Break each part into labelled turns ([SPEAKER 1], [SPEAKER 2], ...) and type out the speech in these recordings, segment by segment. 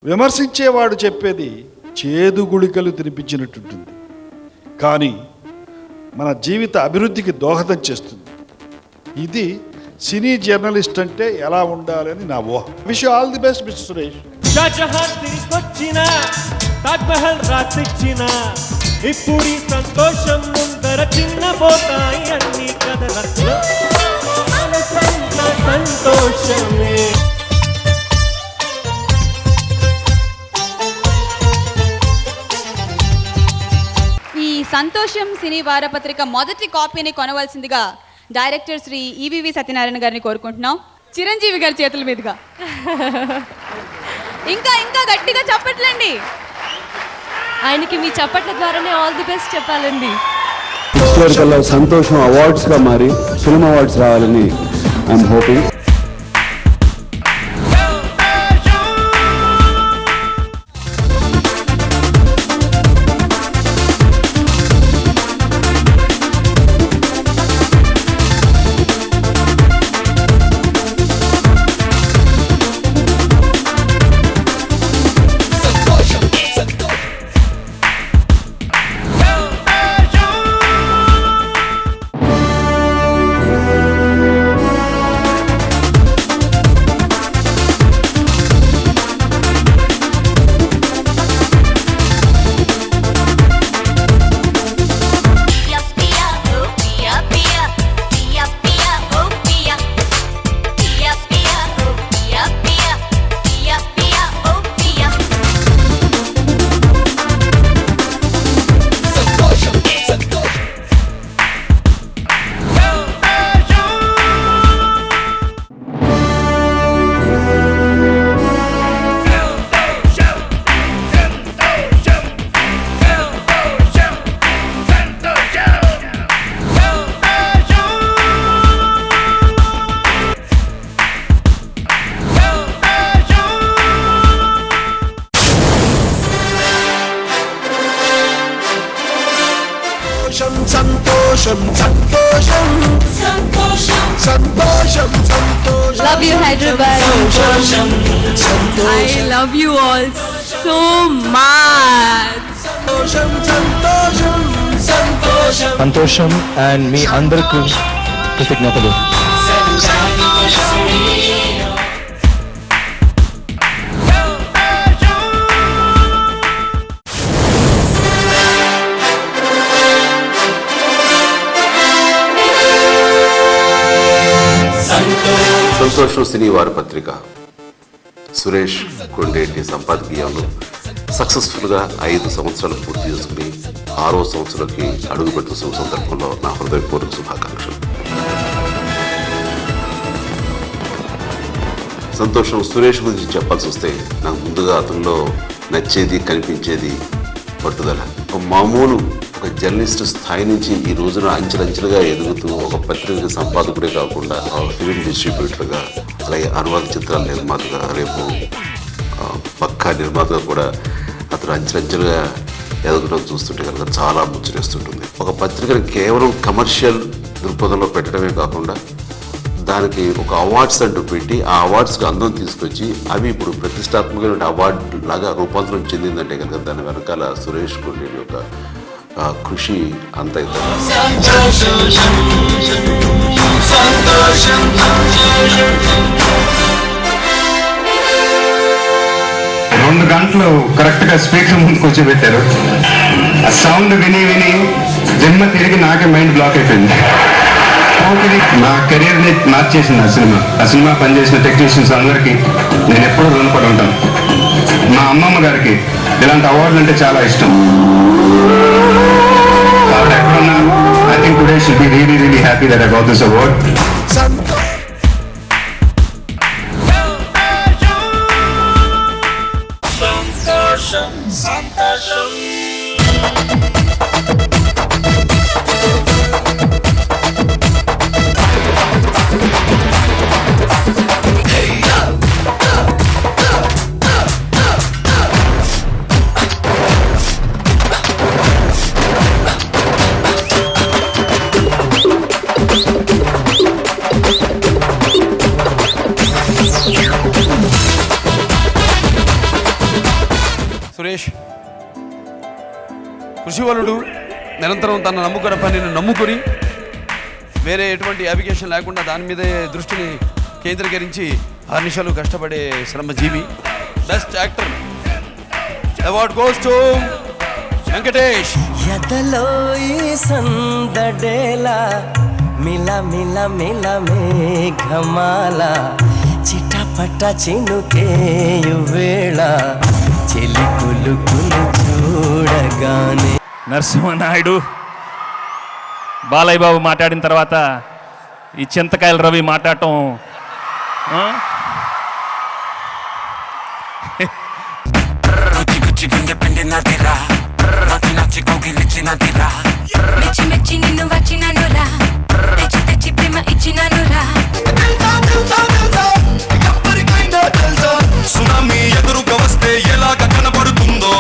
[SPEAKER 1] విమర్శించేవాడు చెప్పేది చేదు గుళికలు తినిపించినట్టుంటుంది, కానీ మన జీవిత అభివృద్ధికి దోహదం చేస్తుంది. ఇది సినీ జర్నలిస్ట్ అంటే ఎలా ఉండాలని నా ఊహ. Wish you all the best mister Suresh.
[SPEAKER 2] Shahjahan తిరిగొచ్చిన తాజ్మహల్ రాసిచ్చిన ఇప్పుడు సంతోషం ముందర చిన్నపోతాయి అన్ని కథలతో సంతోషమే.
[SPEAKER 3] ఈ సంతోషం సినీ వారపత్రిక మొదటి కాపీని కొనవలసిందిగా డైరెక్టర్ శ్రీ ఈవీవి సత్యనారాయణ గారిని కోరుకుంటున్నాం. చిరంజీవి గారి చేతుల మీదుగా. ఇంకా ఇంకా గట్టిగా చప్పట్లండి.
[SPEAKER 4] ఆయనకి మీ చప్పట్ల ద్వారానే ఆల్ ది బెస్ట్ చెప్పాలండి.
[SPEAKER 5] నెక్స్ట్ ఇయర్ కల్లా సంతోషం అవార్డ్స్గా మారి ఫిల్మ్ అవార్డ్స్ రావాలని ఐఎమ్ హోపింగ్.
[SPEAKER 6] సంతోషం సంతోషం సంతోషం సంతోషం సంతోషం.
[SPEAKER 4] Love you Hyderabad.
[SPEAKER 6] సంతోషం
[SPEAKER 4] I love you all so much.
[SPEAKER 6] సంతోషం సంతోషం సంతోషం
[SPEAKER 7] సంతోషం అండ్ మీ అందరికీ కృతజ్ఞతలు.
[SPEAKER 8] సంతోషం సినీ వారపత్రిక సురేష్ కొండేటి సంపాదకీయంలో సక్సెస్ఫుల్గా 5 సంవత్సరాలు పూర్తి చేసుకుని 6వ సంవత్సరంలోకి అడుగుపెడుతున్న సందర్భంలో నా హృదయపూర్వక శుభాకాంక్షలు. సంతోషం సురేష్ గురించి చెప్పాల్సి వస్తే నాకు ముందుగా అతనిలో నచ్చేది కనిపించేది పట్టుదల. ఒక మామూలు ఒక జర్నలిస్ట్ స్థాయి నుంచి ఈ రోజున అంచెలంచెలుగా ఎదుగుతూ ఒక పత్రిక సంపాదకుడే కాకుండా ఫిలిం డిస్ట్రిబ్యూటర్గా, అలాగే అనువాద చిత్రాల నిర్మాతగా, రేపు పక్కా నిర్మాతగా కూడా అతను అంచెలంచెలుగా ఎదగడం చూస్తుంటే కనుక చాలా ముచ్చటేస్తుంటుంది. ఒక పత్రికను కేవలం కమర్షియల్ దృక్పథంలో పెట్టడమే కాకుండా దానికి ఒక అవార్డ్స్ అంటూ పెట్టి ఆ అవార్డ్స్కి అందం తీసుకొచ్చి అవి ఇప్పుడు ప్రతిష్టాత్మకమైన అవార్డు లాగా రూపాంతరం చెందిందంటే కనుక దాని వెనకాల సురేష్ కొండేటి యొక్క కృషి అంత ఇతర.
[SPEAKER 9] 2 గంటలు కరెక్ట్గా స్పీకర్ ముందుకు వచ్చి పెట్టారు. ఆ సౌండ్ విని విని జన్మ తిరిగి నాకే మైండ్ బ్లాక్ అయిపోయింది. నా కెరీర్ని మార్చేసింది ఆ సినిమా పనిచేసిన టెక్నీషియన్స్ అందరికీ నేను ఎప్పుడూ రుణపడి ఉంటాను. మా అమ్మమ్మ గారికి ఇలాంటి అవార్డులు అంటే చాలా ఇష్టం. ఆవిడ ఎక్కడున్నా I think today should be really really happy that I got this award.
[SPEAKER 6] సంతోషం సంతోషం.
[SPEAKER 10] ఉజ్వలుడు నిరంతరం తన నమ్ముకున్న పనిని నమ్ముకొని వేరే ఎటువంటి అప్లికేషన్ లేకుండా దాని మీదే దృష్టిని కేంద్రీకరించి అన్నిషాలు కష్టపడే శ్రమజీవి. Best actor award goes to Venkatesh.
[SPEAKER 2] ఎదలో ఈ సందడేలా మిల మిల మిల మేఘమాల చిటపట చినుకేయు వేళ చెలి కులుకులు చూడగానే.
[SPEAKER 11] నరసింహనాయుడు బాలయ్య బాబు మాట్లాడిన తర్వాత ఈ చింతకాయల రవి మాట్లాడటం
[SPEAKER 4] మెచ్చి మెచ్చి నిన్ను వచ్చినానురా, తెచ్చి తెచ్చి ప్రేమ ఇచ్చినానురా.
[SPEAKER 6] సునామీ ఎదురుగా వస్తే ఎలాగ కనబడుతుందో,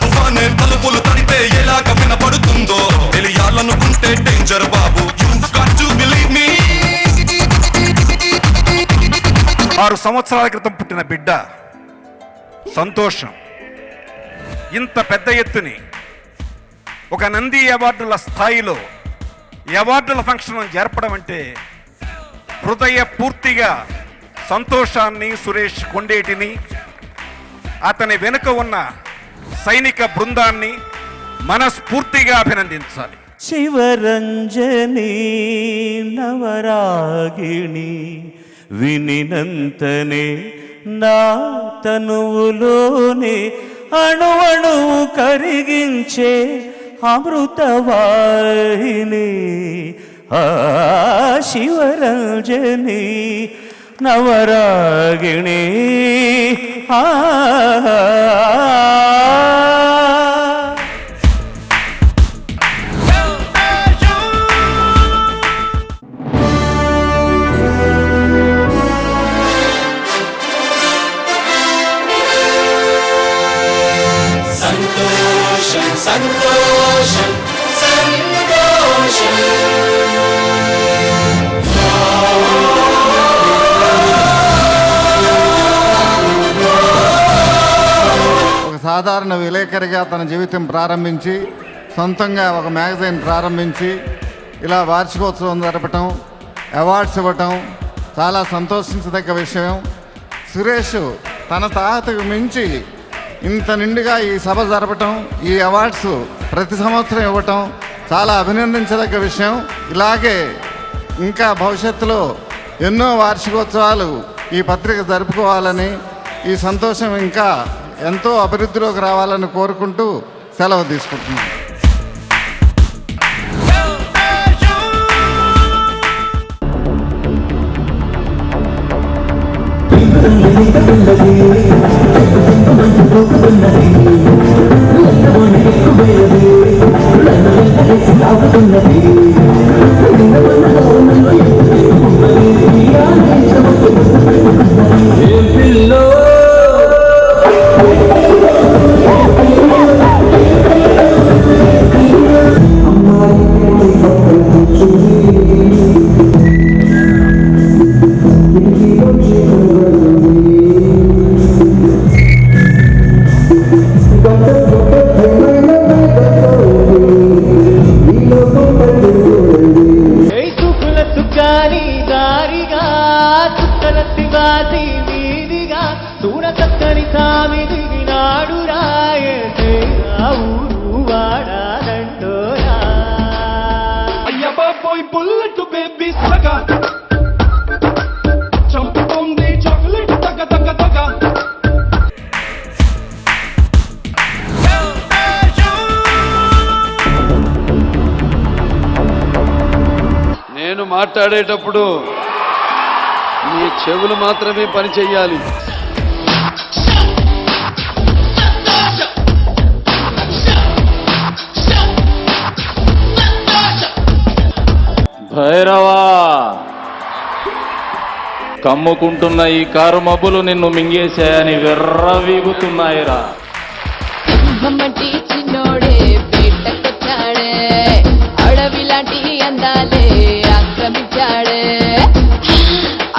[SPEAKER 6] తుఫానే తలుపులు తడితే ఎలాగ వినపడుతుందో తెలియాలనుకుంటే డేంజర్ బాబు. You've got to believe me.
[SPEAKER 9] 6 సంవత్సరాల క్రితం పుట్టిన బిడ్డ సంతోషం ఇంత పెద్ద ఎత్తుని ఒక నంది అవార్డుల స్థాయిలో అవార్డుల ఫంక్షన్ జరపడం అంటే హృదయ పూర్తిగా సంతోషాన్ని, సురేష్ కొండేటిని, అతని వెనుక ఉన్న సైనిక బృందాన్ని మనస్ఫూర్తిగా అభినందించాలి.
[SPEAKER 2] శివరంజని నవరాగిణి వినినంతనే నా తనువులోనే అణువణువు కరిగించే అమృతవాహిని. ఆ శివరంజని నవరాగిణి.
[SPEAKER 6] సంతోషం సంతోషం సంతోషం.
[SPEAKER 12] ఒక సాధారణ విలేకరిగా తన జీవితం ప్రారంభించి సొంతంగా ఒక మ్యాగజైన్ ప్రారంభించి ఇలా వార్షికోత్సవం జరపటం, అవార్డ్స్ ఇవ్వటం చాలా సంతోషించదగ్గ విషయం. సురేష్ తన తాహతకు మించి ఇంత నిండుగా ఈ సభ జరపటం, ఈ అవార్డ్స్ ప్రతి సంవత్సరం ఇవ్వటం చాలా అభినందించదగ్గ విషయం. ఇలాగే ఇంకా భవిష్యత్తులో ఎన్నో వార్షికోత్సవాలు ఈ పత్రిక జరుపుకోవాలని, ఈ సంతోషం ఇంకా ఎంతో అభివృద్ధిలోకి రావాలని కోరుకుంటూ సెలవు తీసుకుంటున్నాను.
[SPEAKER 10] నేను మాట్లాడేటప్పుడు మీ చెవులు మాత్రమే పని చెయ్యాలి.
[SPEAKER 7] భైరవా, కమ్ముకుంటున్న ఈ కారు మబ్బులు నిన్ను మింగేశాయని విర్రవీగుతున్నాయిరా.
[SPEAKER 4] చిన్నోడే బయటకొచ్చాడే, అడవిలాంటి అందాలే ఆక్రమించాడే.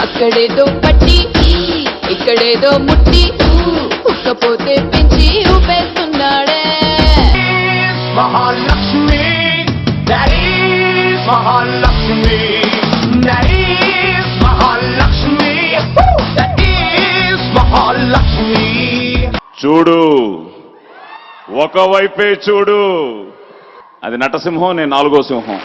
[SPEAKER 4] అక్కడేదో పట్టి ఇక్కడేదో ముట్టి లేకపోతే పెంచి ఊపేస్తున్నాడే.
[SPEAKER 2] Mahalakshmi that is Mahalakshmi that is Mahalakshmi that is Mahalakshmi.
[SPEAKER 13] చూడు ఒకవైపే చూడు, అది నటసింహం, నేను 4వ సింహం.